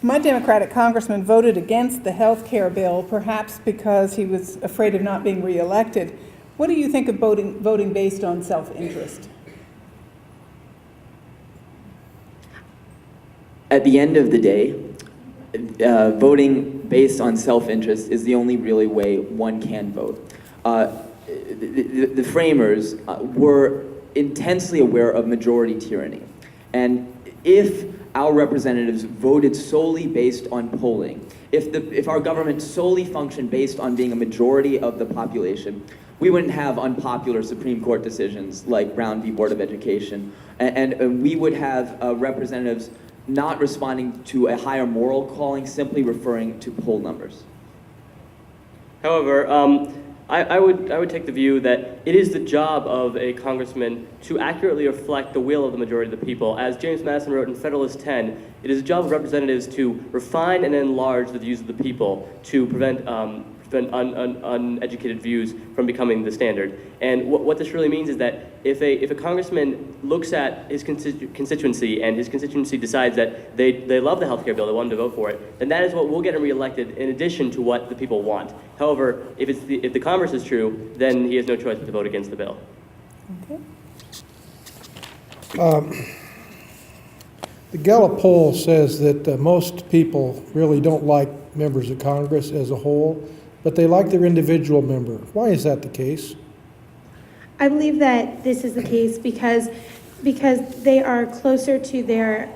My Democratic congressman voted against the health care bill, perhaps because he was afraid of not being reelected. What do you think of voting based on self-interest? At the end of the day, voting based on self-interest is the only really way one can vote. The framers were intensely aware of majority tyranny. And if our representatives voted solely based on polling, if our government solely functioned based on being a majority of the population, we wouldn't have unpopular Supreme Court decisions like Brown v. Board of Education, and we would have representatives not responding to a higher moral calling, simply referring to poll numbers. However, I would take the view that it is the job of a congressman to accurately reflect the will of the majority of the people. As James Madison wrote in Federalist 10, it is the job of representatives to refine and enlarge the views of the people to prevent uneducated views from becoming the standard. And what this really means is that if a congressman looks at his constituency and his constituency decides that they love the healthcare bill, they want him to vote for it, then that is what will get him reelected in addition to what the people want. However, if the converse is true, then he has no choice but to vote against the bill. Okay. The Gallup poll says that most people really don't like members of Congress as a whole, but they like their individual member. Why is that the case? I believe that this is the case because they are closer to their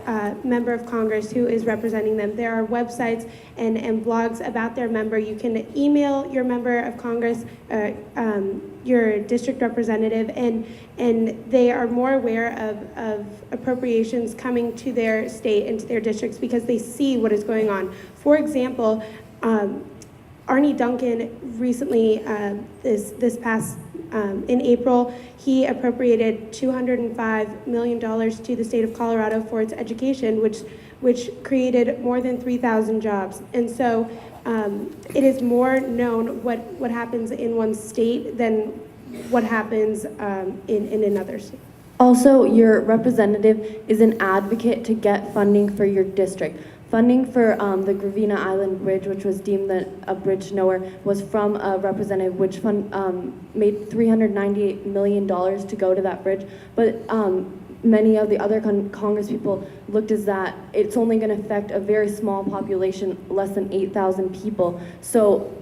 member of Congress who is representing them. There are websites and blogs about their member. You can email your member of Congress, your district representative, and they are more aware of appropriations coming to their state and to their districts because they see what is going on. For example, Arne Duncan recently, this past in April, he appropriated $205 million to the state of Colorado for its education, which created more than 3,000 jobs. And so it is more known what happens in one state than what happens in another state. Also, your representative is an advocate to get funding for your district. Funding for the Gravina Island Bridge, which was deemed a bridge nowhere, was from a representative which made $398 million to go to that bridge. But many of the other Congress people looked as that it's only going to affect a very small population, less than 8,000 people. So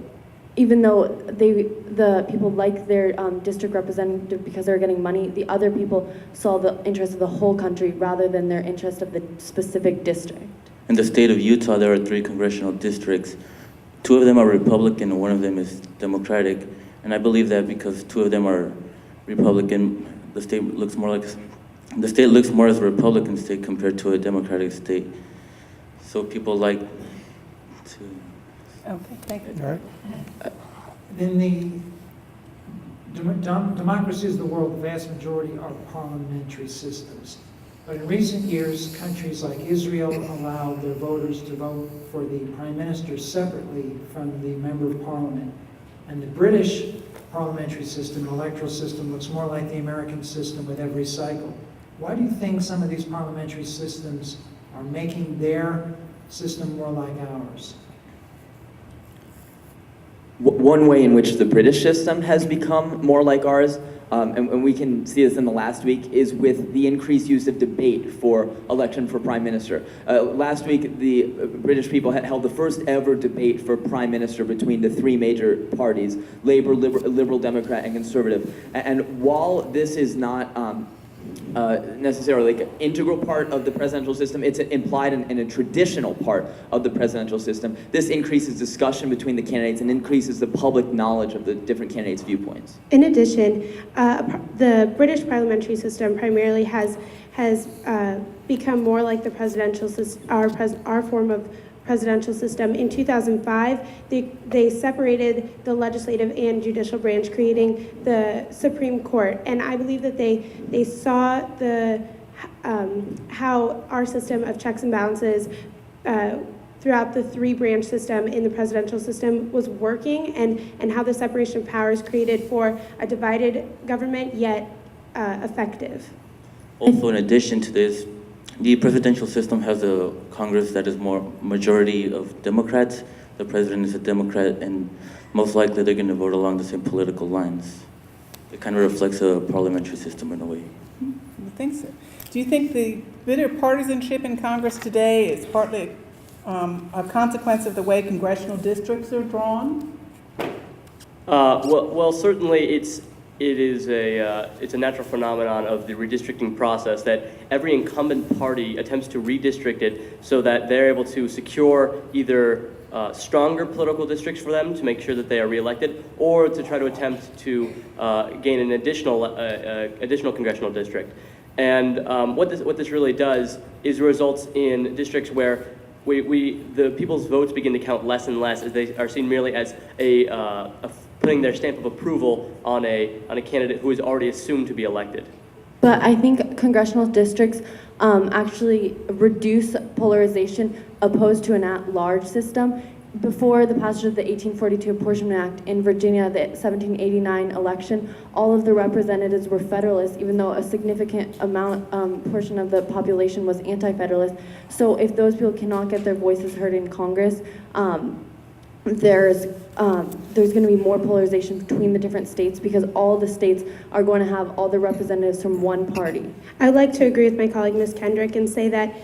even though the people like their district representative because they're getting money, the other people saw the interest of the whole country rather than their interest of the specific district. In the state of Utah, there are 3 congressional districts. 2 of them are Republican and 1 of them is Democratic. And I believe that because 2 of them are Republican, the state looks more as a Republican state compared to a Democratic state. So people like to. Okay, thank you. All right. In the democracies of the world, the vast majority are parliamentary systems. But in recent years, countries like Israel allow their voters to vote for the prime minister separately from the member of parliament. And the British parliamentary system, electoral system, looks more like the American system with every cycle. Why do you think some of these parliamentary systems are making their system more like ours? One way in which the British system has become more like ours, and we can see this in the last week, is with the increased use of debate for election for prime minister. Last week, the British people had held the first ever debate for prime minister between the 3 major parties, Labour, Liberal Democrat, and Conservative. And while this is not necessarily like an integral part of the presidential system, it's implied in a traditional part of the presidential system. This increases discussion between the candidates and increases the public knowledge of the different candidates' viewpoints. In addition, the British parliamentary system primarily has become more like the presidential system, our form of presidential system. In 2005, they separated the legislative and judicial branch, creating the Supreme Court. And I believe that they saw how our system of checks and balances throughout the 3-branch system in the presidential system was working, and how the separation of powers created for a divided government yet effective. Also, in addition to this, The presidential system has a Congress that is more majority of Democrats. The president is a Democrat, and most likely they're going to vote along the same political lines. It kind of reflects a parliamentary system in a way. I think so. Do you think the bitter partisanship in Congress today is partly a consequence of the way congressional districts are drawn? Well, certainly it's a natural phenomenon of the redistricting process that every incumbent party attempts to redistrict it so that they're able to secure either stronger political districts for them to make sure that they are reelected, or to try to attempt to gain an additional congressional district. And what this really does is results in districts where the people's votes begin to count less and less, as they are seen merely as putting their stamp of approval on a candidate who is already assumed to be elected. But I think congressional districts actually reduce polarization opposed to an at-large system. Before the passage of the 1842 Apportionment Act in Virginia, the 1789 election, all of the representatives were Federalists, even though a significant portion of the population was anti-Federalist. So if those people cannot get their voices heard in Congress, there's going to be more polarization between the different states, because all the states are going to have all the representatives from one party. I'd like to agree with my colleague, Ms. Kendrick, and say that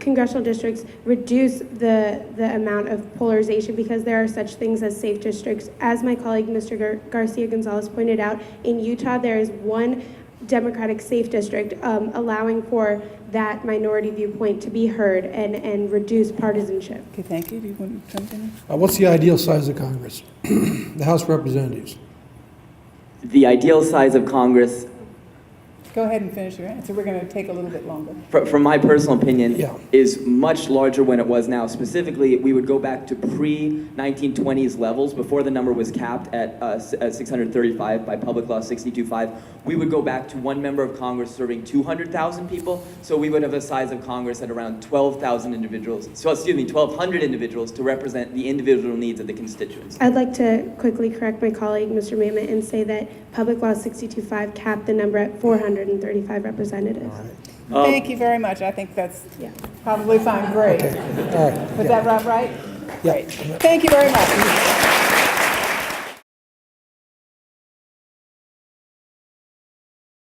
congressional districts reduce the amount of polarization because there are such things as safe districts. As my colleague, Mr. Garcia-Gonzalez, pointed out, in Utah, there is one Democratic safe district allowing for that minority viewpoint to be heard and reduce partisanship. Okay, thank you. Do you want to jump in? What's the ideal size of Congress? The House of Representatives. The ideal size of Congress, Go ahead and finish your answer. We're going to take a little bit longer. from my personal opinion, Yeah. is much larger when it was now. Specifically, we would go back to pre-1920s levels, before the number was capped at 635 by Public Law 62.5. We would go back to one member of Congress serving 200,000 people, so we would have a size of Congress at around 12,000 individuals, 1,200 individuals to represent the individual needs of the constituents. I'd like to quickly correct my colleague, Mr. Mamet, and say that Public Law 62.5 capped the number at 435 representatives. Thank you very much. I think that's Yeah. probably fine. Great. Okay, all right. Was that right? Yeah. Great. Thank you very much.